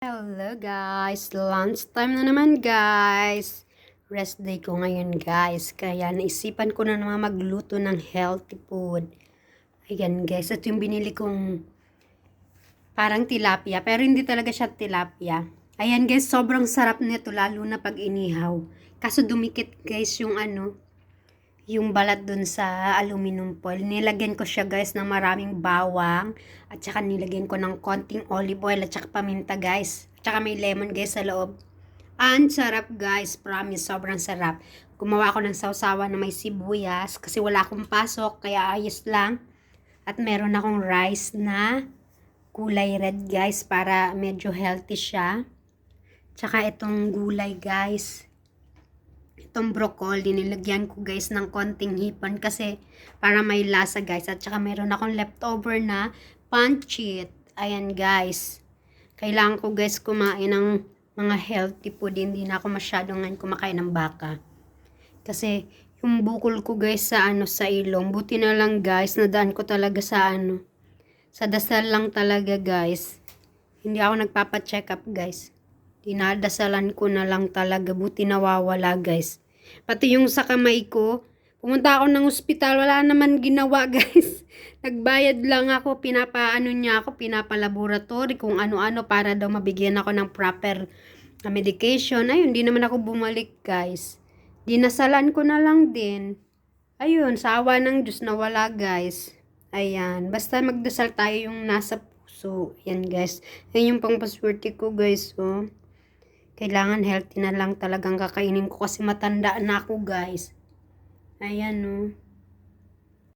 Hello guys, lunch time na naman guys. Rest day ko ngayon guys, kaya naisipan ko na naman magluto ng healthy food. Ayan guys, ito yung binili kong parang tilapia, pero hindi talaga siya tilapia. Ayan guys, sobrang sarap nito lalo na pag inihaw. Kaso dumikit guys yung balat dun sa aluminum foil. Nilagyan ko siya guys ng maraming bawang at saka nilagyan ko ng konting olive oil at saka paminta guys. At saka may lemon guys sa loob. Ang sarap guys, promise, sobrang sarap. Gumawa ako ng sausawan na may sibuyas kasi wala akong pasok kaya ayos lang. At meron akong rice na kulay red guys para medyo healthy siya. Tsaka itong gulay guys. Itong broccoli, nilagyan ko guys ng konting hipon kasi para may lasa guys. At saka meron akong leftover na pancit. Ayan guys. Kailangan ko guys kumain ng mga healthy food. Hindi na ako masyadong kumakain ng baka. Kasi yung bukol ko guys sa ilong. Buti na lang guys, nadaan ko talaga sa dasal lang talaga guys. Hindi ako nagpapa-check up guys. Dinadasalan ko na lang talaga, buti nawawala guys. Pati yung sa kamay ko, pumunta ako ng ospital, wala naman ginawa guys. Nagbayad lang ako, pinapalaboratory kung ano-ano para daw mabigyan ako ng proper medication. Ayun, di naman ako bumalik guys. Dinasalan ko na lang din. Ayun, sa awa ng Diyos nawala guys. Ayan, basta magdasal tayo yung nasa puso. Ayan guys, ayun yung pangpaswerte ko guys. Oh. Kailangan healthy na lang talagang kakainin ko kasi matanda na ako guys. Ayan oh.